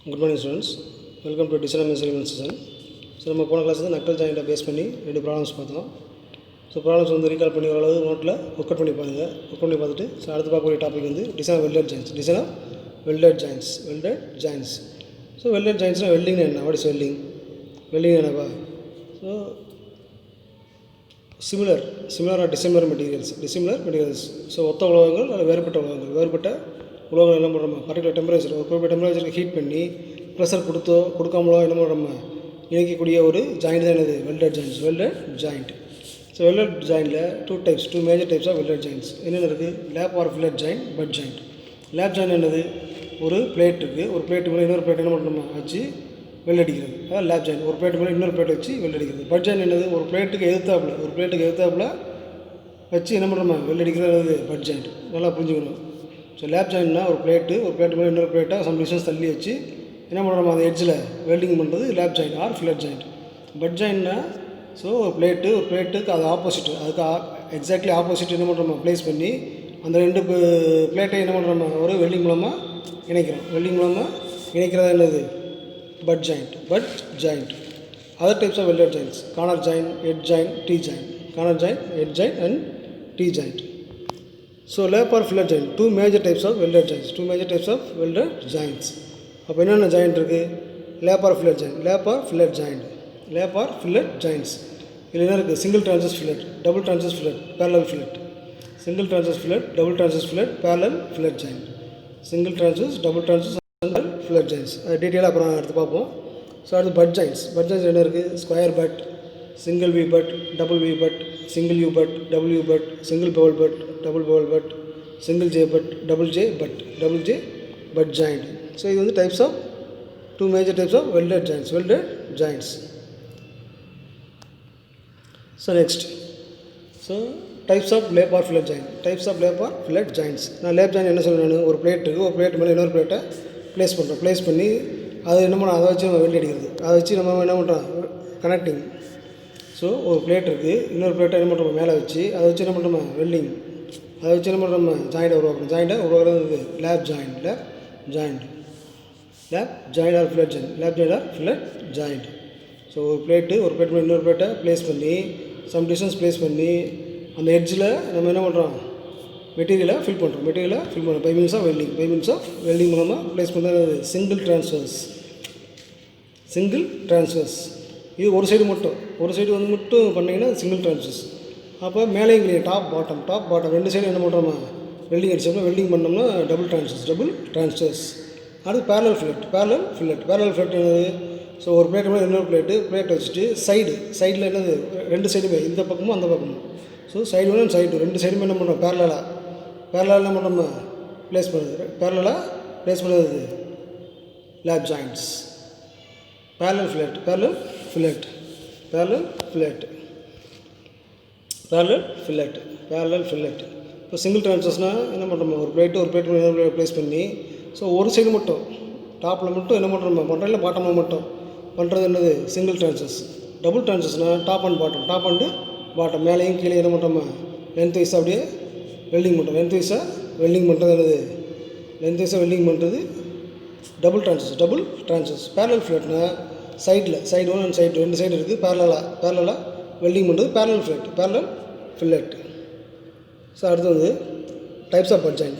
Good morning students. Welcome to Design and Measurement session. So நம்ம போன class வந்து நக்கல் ஜாயிண்ட்டை பேஸ் பண்ணி ரெண்டு ப்ராப்ளம்ஸ் பார்த்தோம். ஸோ ப்ராப்ளம்ஸ் வந்து ரீகால் பண்ணி ஓரளவு நோட்டில் ஒர்க் அவுட் பண்ணி பாருங்கள். ஒர்க் பண்ணி பார்த்துட்டு ஸோ அடுத்து பார்க்கக்கூடிய டாபிக் வந்து design welded joints. Design of welded joints. So welded ஜாயின்ஸ்னால் வெல்டிங் என்ன? What is welding? வெல்டிங் என்னப்பா? So similar or dissimilar materials. So ஒத்த உலோகங்கள் அல்லது வேறுபட்ட உலோகங்கள் என்ன பண்ணுறோம்? பர்டிகுலர் டெம்பரேச்சர், ஒரு குறிப்பிட்ட டெம்பரேச்சருக்கு ஹீட் பண்ணி ப்ரெஷர் கொடுக்காமலோ என்ன பண்ணுறோம் இணைக்கக்கூடிய ஒரு ஜாயிண்ட் தான் என்னது? Welded joint. ஸோ வெல்டட் ஜாயிண்டில் two major types of welded joints என்னென்ன இருக்குது? Lap or fillet joint, butt joint. Lap joint என்னது? ஒரு பிளேட் இருக்குது, ஒரு பிளேட்டு மேலே இன்னொரு பிளேட் என்ன பண்ணுறோம் வச்சு வெல்ட் அடிக்கிறது, அதாவது லேப் ஜாயிண்ட். ஒரு பிளேட்டு மேலே இன்னொரு பிளேட் வச்சு வெல்ட் அடிக்கிறது. பட் ஜாயிண்ட் என்னது? ஒரு பிளேட்டுக்கு எதிர்த்தாப்புல வச்சு என்ன பண்ணுறோம் வெல்ட் அடிக்கிறது பட் ஜாயிண்ட். நல்லா புரிஞ்சுக்கணும். ஸோ லேப் ஜாயிண்ட்னா ஒரு பிளேட்டு மேலே இன்னொரு பிளேட்டாக சம் டிஸ்டன்ஸ் தள்ளி வச்சு என்ன பண்ணுறோம் அந்த எட்ஜில் வெல்டிங் பண்ணுறது lap joint or fillet joint. Butt ஜாயிண்ட்னா ஸோ ஒரு பிளேட்டுக்கு அது ஆப்போசிட், அதுக்கு எக்ஸாக்ட்லி ஆப்போசிட் என்ன பண்ணுறோம் ப்ளேஸ் பண்ணி அந்த ரெண்டு பிளேட்டை என்ன பண்ணுறோம் ஒரு வெல்டிங் மூலமாக இணைக்கிறதா என்னது? Butt joint. Other types of welded joints: corner joint, edge joint, T joint. And T joint. So lap or fillet joint, two major types of welded joints. அப்போ என்னென்ன ஜாயிண்ட் இருக்குது? Lap or fillet joints. இதில் என்ன இருக்குது? Single transverse fillet, double transverse fillet, parallel fillet. Single transverse fillet, double transverse fillet, parallel fillet joint. Single transverse, double transverse, fillet joints. அது டீட்டெயிலாக அப்புறம் எடுத்து பார்ப்போம். ஸோ அடுத்து பட் ஜாயின்ட்ஸ் என்ன இருக்குது? Square butt, single V butt, double V butt, single U butt, double U butt, single bevel butt, double bevel butt, single J butt, double J butt joint. So இது வந்து types of two major types of welded joints. So next, so types of lap or fillet joints. நான் lap joint என்ன சொல்கிறேன்? ஒரு plate மேலே இன்னொரு பிளேட்டை place பண்ணி அது என்ன பண்ணோம் அதை வச்சு நம்ம வெல்ட் அடிக்கிறது. அதை வச்சு நம்ம என்ன பண்ணுறோம் கனெக்டிங். ஸோ ஒரு பிளேட் இருக்குது, இன்னொரு பிளேட்டை என்ன பண்ணுறோம் மேலே வச்சு அதை வச்சு என்ன பண்ணுறோம் வெல்டிங். அதை வச்சு என்ன பண்ணுறோம் ஜாயிண்ட்டை உருவாக்குறது lap joint or fillet joint. So ஒரு பிளேட்டு மேலே இன்னொரு பிளேட்டை ப்ளேஸ் பண்ணி சம் டிஸ்டன்ஸ் ப்ளேஸ் பண்ணி அந்த எட்ஜில் நம்ம என்ன பண்ணுறோம் மெட்டீரியலை ஃபில் பண்ணுறோம் பை மீன்ஸ் ஆஃப் வெல்டிங் மூலமாக ப்ளேஸ் பண்ணுறது சிங்கிள் ட்ரான்ஸ்வர்ஸ். இது ஒரு சைடு மட்டும் பண்ணிங்கன்னா சிங்கிள் ட்ரான்ஸ்வர்ஸ். அப்போ மேலேயும் கீழே டாப் பாட்டம் ரெண்டு சைடு என்ன பண்ணுறோமா வெல்டிங் அடிச்சோம்னா வெல்டிங் பண்ணோம்னா டபுள் ட்ரான்ஸ்வர்ஸ். அடுத்து பேரலல் ஃபில்லட் என்னது? ஸோ ஒரு பிளேட் மேலே இன்னொரு பிளேட் வச்சுட்டு சைடில் என்னது ரெண்டு சைடுமே இந்த பக்கமும் அந்த பக்கமும். ஸோ சைடு ஒன்று சைடு ரெண்டு சைடுமே என்ன பண்ணுறோம் பேரலாக என்ன பண்ணுறோம் ப்ளேஸ் பண்ணுறது லேப் ஜாயிண்ட்ஸ். Parallel fillet. இப்போ சிங்கிள் ட்ரான்ஸ்வர்ஸ்னால் என்ன பண்ணுறோம் ஒரு பிளேட் இன்னொரு ப்ளேஸ் பண்ணி ஸோ ஒரு சைடு மட்டும் டாப்பில் மட்டும் என்ன பண்ணுறோம் இல்லை பாட்டமில் மட்டும் பண்ணுறது என்னது சிங்கிள் ட்ரான்ஸ்வர்ஸ். டபுள் ட்ரான்ஸ்வர்ஸ்னால் டாப் அண்ட் பாட்டம் மேலேயும் கீழே என்ன பண்ணுறோமா லென்த் வைஸாக அப்படியே வெல்டிங் பண்ணுறது என்னது டபுள் ட்ரான்ஸ்வர்ஸ். பேரலல் ஃபில்லட்னா சைடு ஒன் அண்ட் சைடு ரெண்டு சைடு இருக்குது பேரலாக வெல்டிங் பண்ணுறது பேரலல் ஃபில்லட். ஸோ அடுத்து வந்து டைப்ஸ் ஆஃப் பட் ஜாயிண்ட்.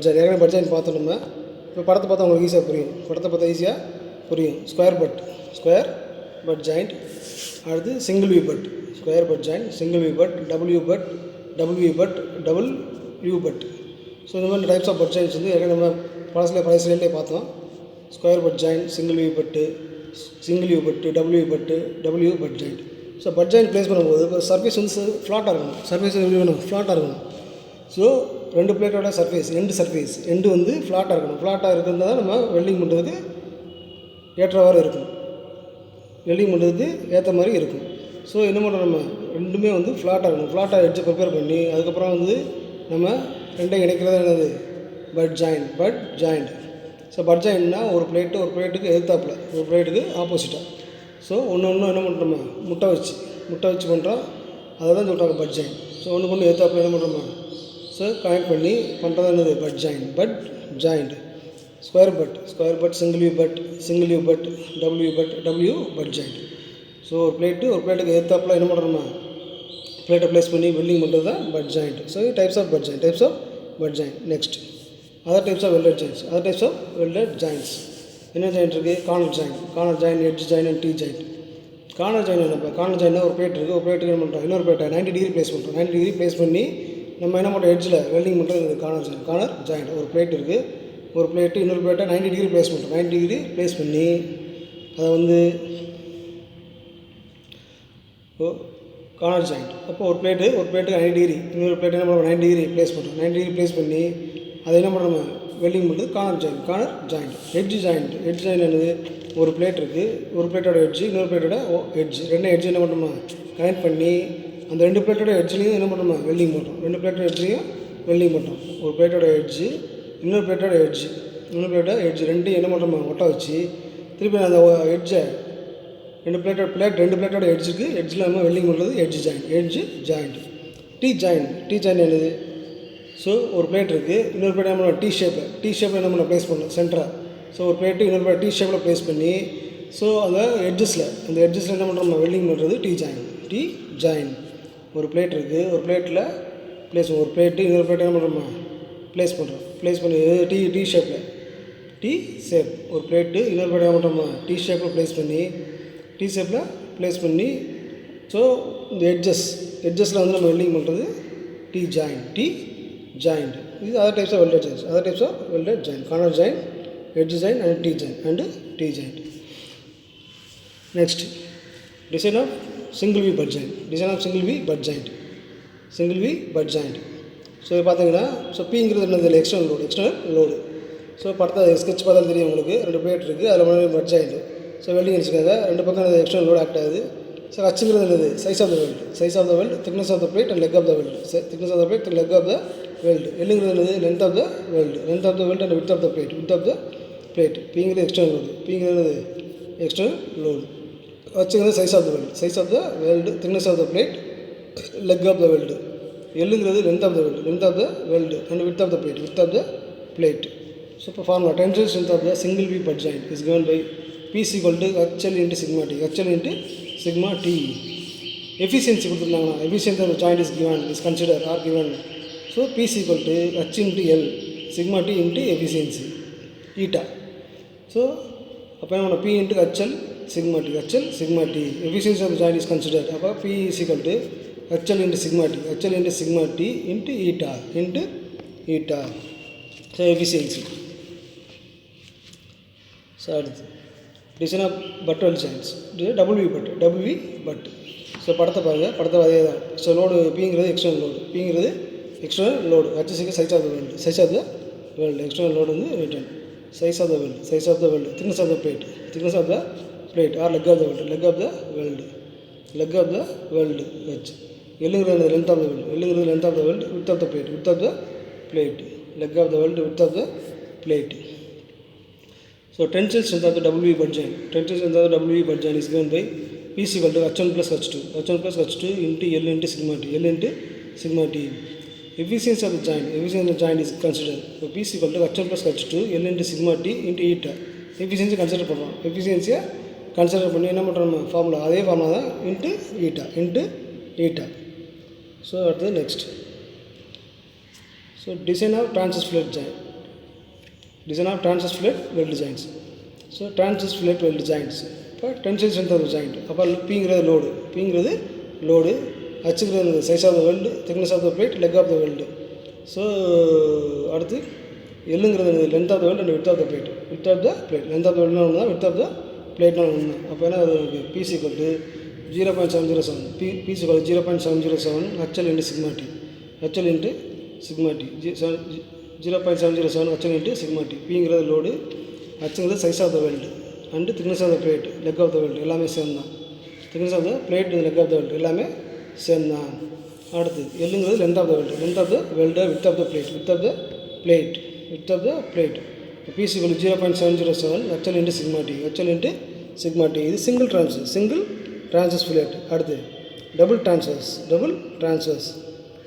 ஏற்கனவே பட் ஜாயிண்ட் பார்த்தோம் நம்ம. இப்போ படத்தை பார்த்தா உங்களுக்கு ஈஸியாக புரியும். Square butt joint. அடுத்து single V butt, square butt joint, single V butt, double V butt. So இந்த மாதிரி டைப்ஸ் ஆஃப் பட் ஜாயின்ட்ஸ் வந்து ஏற்கனவே நம்ம பழைய ஸ்லைட்லேயே பார்த்தோம். Square butt joint, single V butt, double U butt joint. So butt joint place பண்ணும்போது இப்போ சர்ஃபேஸ் வந்து ஃப்ளாட்டாக இருக்கணும். ஃப்ளாட்டாக இருக்கணும். ஸோ ரெண்டு பிளேட்டோட எண்டு வந்து ஃப்ளாட்டாக இருக்கிறது தான் நம்ம வெல்டிங் பண்ணுறதுக்கு ஏற்றவாறு இருக்கும். ஸோ என்ன பண்ணுறோம் நம்ம ரெண்டுமே வந்து ஃப்ளாட்டாக இருக்கணும். ஃப்ளாட்டாக எட்ஜை ப்ரிப்பேர் பண்ணி அதுக்கப்புறம் வந்து நம்ம ரெண்டையும் இணைக்கிறதா என்னது பட் ஜாயிண்ட். ஸோ பட் ஜாயிண்ட்னா ஒரு பிளேட்டுக்கு எதிர்த்தாப்புல ஒரு பிளேட்டுக்கு ஆப்போசிட்டாக. ஸோ ஒன்று என்ன பண்ணுறோம் முட்டை வச்சு பண்ணுறோம். அதை தான் சொல்கிறாங்க பட் ஜாயிண்ட். ஸோ ஒன்று எதிர்த்தாப்புல என்ன பண்ணுறோமா ஸோ கனெக்ட் பண்ணி பண்ணுறது என்னது butt joint. Square butt, single view but, W but joint. So ஒரு பிளேட்டுக்கு ஏற்றாப்புல என்ன பண்ணுறோமா பிளேட்டை ப்ளேஸ் பண்ணி வெல்டிங் பண்ணுறது தான் butt joint. So types of butt joint. Next other types of welded joints. என்ன ஜாயிண்ட் இருக்குது? Corner joint, edge joint and T joint. Corner joint என்னப்பா? கார்னர் ஜாயிண்ட்னா ஒரு பிளேட் இருக்குது, ஒரு பிளேட்டுக்கு என்ன பண்ணுறோம், இன்னொரு பிளேட்டை 90 டிகிரி ப்ளேஸ் பண்ணுறோம். 90 டிகிரி ப்ளேஸ் பண்ணி நம்ம என்ன பண்ணுறோம், எட்ஜில் வெல்டிங் பண்ணுறது கார்னர் ஜாயிண்ட். ஒரு பிளேட் இருக்குது, ஒரு பிளேட்டு இன்னொரு பிளேட்டை 90 டிகிரி ப்ளேஸ் பண்ணுறோம். 90 டிகிரி ப்ளேஸ் பண்ணி அதை வந்து கார்னர் ஜாயிண்ட். அப்போ ஒரு பிளேட்டுக்கு 90 டிகிரி, இன்னொரு பிளேட் என்ன பண்ணுறோம் 90 டிகிரி ப்ளேஸ் பண்ணுறோம். 90 டிகிரி ப்ளேஸ் பண்ணி அதை என்ன பண்ணுறோம், வெல்டிங் பண்ணுறது கார்னர் ஜாயிண்ட். எட்ஜ் ஜாயிண்ட் என்னது? ஒரு பிளேட் இருக்குது, ஒரு பிளேட்டோட எட்ஜ், இன்னொரு பிளேட்டோட எட்ஜ், ரெண்டு எட்ஜ் என்ன பண்ணுறோமா கனெக்ட் பண்ணி அந்த ரெண்டு பிளேட்டோட எட்ஜ்லேயும் என்ன பண்ணுறோமா வெல்டிங் பண்ணுறோம். ரெண்டு பிளேட்டோட எட்ஜ்லேயும் வெல்டிங் பண்ணுறோம். ஒரு பிளேட்டோட எட்ஜ், இன்னொரு பிளேட்டோட எட்ஜ் ரெண்டையும் என்ன பண்ணுறோமா ஒட்ட வச்சு திருப்பி அந்த எட்ஜை ரெண்டு பிளேட்டோட எட்ஜில் நம்ம வெல்டிங் பண்ணுறது எட்ஜ் ஜாயிண்ட். டீ ஜாயிண்ட் என்னது? ஸோ ஒரு பிளேட் இருக்குது, இன்னொரு பிளேட் என்ன பண்ணோம் டீ ஷேப்பில் என்ன பண்ண ப்ளேஸ் பண்ணோம் சென்டராக. ஸோ ஒரு பிளேட்டு இன்னொரு பிளேட் டீ ஷேப்பில் ப்ளேஸ் பண்ணி ஸோ அந்த எட்ஜஸில் என்ன பண்ணுறோம் வெல்டிங் பண்ணுறது டீ ஜாயிண்ட். ஒரு பிளேட் இருக்குது, ஒரு பிளேட்டில் ஒரு பிளேட்டு இன்னொரு பிளேட் என்ன பண்ணுறோமா ப்ளேஸ் பண்ணி டீ ஷேப் ஒரு பிளேட்டு இன்னொரு பிளேட் என்ன பண்ணுறோமா டீ ஷேப்பில் ப்ளேஸ் பண்ணி ஸோ இந்த எட்ஜஸில் வந்து நம்ம வெல்டிங் பண்ணுறது டீ ஜாயிண்ட். இது other types of welded joint. Corner joint, edge joint and T joint. Next design of single V butt joint. So இது பார்த்தீங்கன்னா ஸோ பிங்கிறது என்னது? External load. ஸோ படத்தை ஸ்கெட்ச் பார்த்தாலும் தெரியும் உங்களுக்கு. ரெண்டு பிளேட் இருக்குது, அதில் பட் ஜாயிண்ட். ஸோ வெல்டிங் வச்சுக்காங்க, ரெண்டு பக்கம் அது எக்ஸ்டர்னல் லோடு ஆக்ட் ஆகுது. ஸோ ஹச்சுங்கிறது என்னது? Size of the weld, thickness of the plate and leg of the weld. Thickness of the plate and leg of the weld. எல்லுங்கிறது என்னது? Length of the weld and width of the plate. பிங்கிறது external load. ஹச்சுங்கிறது size of the weld, thickness of the plate, leg of the weld. எல்லுங்கிறது length of the weld and width of the plate. So இப்போ formula tensile strength of the single V butt joint is given by P is equal to HL into sigma T. Efficiency கொடுத்துருந்தாங்கன்னா efficiency of the joint is given. So P is equal to H into L, sigma T into efficiency, eta. So அப்போ என்ன P into HL sigma T. Efficiency of the joint is considered. அப்போ P is equal to HL into sigma T into eta. So efficiency. So அடுத்து design of butt weld joints. Double V butt. So படத்தை பாருங்கள், அதே தான். So load பிங்கிறது external load. ஹச்சிக்கு size of the weld. External load வந்து written size of the weld, thickness of the plate or leg of the weld. H எல்லுங்கிறது length of the weld, width of the plate, leg of the weld, width of the plate. So tensile strength of the WV butt joint is given by P is equal to H1 plus H2 into L into sigma T. Efficiency of the joint is considered. So P is equal to H1 plus H2 L into sigma T into eta. Efficiency consider பண்ணுறோம். Efficiency consider பண்ணி என்ன பண்ணுறோம்? Formula அதே formula தான் into eta. So அடுத்து next. So design of transverse fillet joint. Weld joints. So transverse fillet weld joints. இப்போ tensile strength of the joint. அப்போ பிங்கிறது லோடு, ஹச்சுங்கிறது size of the weld, thickness of the plate, leg of the weld. So அடுத்து எல்லுங்கிறது length of the weld and width of the plate. Length of the வெல்ட்னா ஒன்று தான், with of த பிளேட்னா ஒன்று தான். அப்போ என்ன இருக்குது? P equal to 0.707. P equal to 0.707 HL into sigma T. 0.707 HL into sigma T. பிங்கிறது லோடு, ஹச்சுங்கிறது size of the weld and thickness of the plate, leg of the weld எல்லாமே சேம் தான். Thickness of the plate, leg of the weld எல்லாமே same தான். அடுத்து எல்லுங்கிறது length of the weld, width of the plate. P is equal to 0.707 HL into sigma T. இது single transverse fillet. அடுத்து double transverse.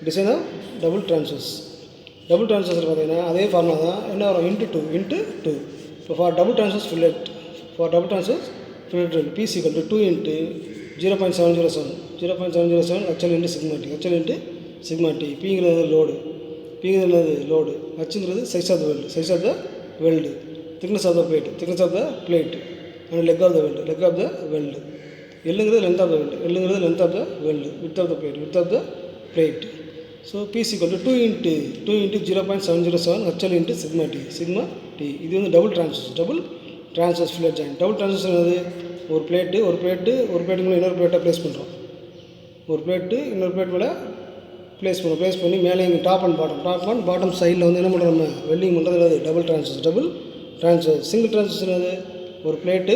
Design of double transverse. Double டிரான்ஸ்வர்ஸில் பார்த்தீங்கன்னா அதே formula தான் என்ன வரும் இன்ட்டு 2 இப்போ for double transverse fillet P equal to 2 into 0.707 HL into sigma T Pங்கிறது லோடு Hங்கிறது size of the weld thickness of the plate and leg of the weld Lங்கிறது length of the weld width of the plate so P is equal to 2 into 0.707 HL into sigma T இது வந்து double transverse fillet joint double transverse என்னது ஒரு பிளேட்டுக்கு மேலே இன்னொரு பிளேட்டை place பண்ணுறோம் ஒரு பிளேட்டு இன்னொரு பிளேட் மேலே ப்ளேஸ் பண்ணி மேலே இங்கே டாப் அண்ட் பாட்டம் சைடில் வந்து என்ன பண்ணுறோம் நம்ம வெல்டிங் பண்ணுறது என்னது டபுள் ட்ரான்ஸ்வர்ஸ் சிங்கிள் ட்ரான்ஸ்வர்ஸ் என்னது ஒரு பிளேட்டு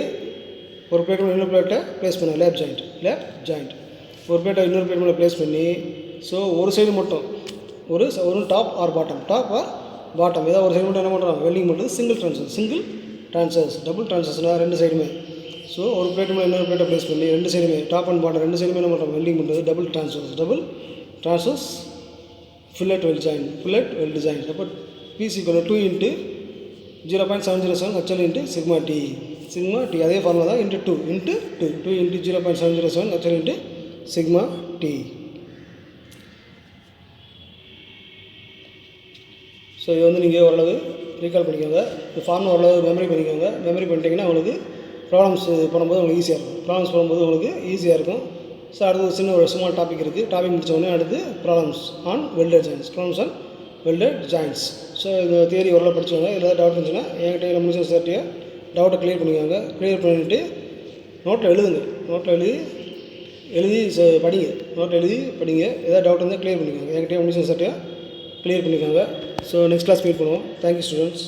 மேலே இன்னொரு பிளேட்டை ப்ளேஸ் பண்ண லேப் ஜாயிண்ட் ஒரு பிளேட்டை இன்னொரு பிளேட் மேலே ப்ளேஸ் பண்ணி ஸோ ஒரு சைடு மட்டும் ஒரு டாப் ஆர் பாட்டம் ஏதாவது ஒரு சைடு மட்டும் என்ன பண்ணுறோம் வெல்டிங் பண்ணுறது சிங்கிள் ட்ரான்ஸ்வர்ஸ் டபுள் ட்ரான்ஸ்வர்ஸ்னால் ரெண்டு சைடுமே ஸோ ஒரு பிளேட் மேலே இன்னொரு பிளேட்டை ப்ளேஸ் பண்ணி ரெண்டு சைடுமே டாப் அண்ட் பாட்டம் ரெண்டு சைடுமே என்ன பண்ணுறோம் வெல்டிங் பண்ணுறது double transverse fillet weld joint அப்போ P is equal to 2 into 0.707 HL into sigma T அதே ஃபார்முலா தான் into 2 into 0.707 HL into sigma T so இது வந்து நீங்கள் ஓரளவு ரீகால் பண்ணிக்கோங்க இந்த ஃபார்முலா ஓரளவு மெமரி பண்ணிட்டீங்கன்னா உங்களுக்கு ப்ராப்ளம்ஸ் பண்ணும்போது உங்களுக்கு ஈஸியாக இருக்கும் ஸோ அடுத்து ஒரு ஸ்மால் டாபிக் இருக்குது டாபிக் முடித்தோடனே அடுத்து problems on welded joints so இந்த தியரி ஓரளவு படிச்சுக்கோங்க ஏதாவது டவுட் இருந்துச்சுன்னா என்கிட்ட இல்லை முடிச்ச சார்ட்டியாக டவுட்டை கிளியர் பண்ணிவிட்டு நோட்டில் எழுதி படிங்க ஏதாவது டவுட் இருந்தால் கிளியர் பண்ணிக்கோங்க என்கிட்ட முடிச்ச சார்ட்டியாக கிளியர் பண்ணிக்கோங்க ஸோ நெக்ஸ்ட் கிளாஸ் மீட் பண்ணுவோம் தேங்க்யூ ஸ்டூடெண்ட்ஸ்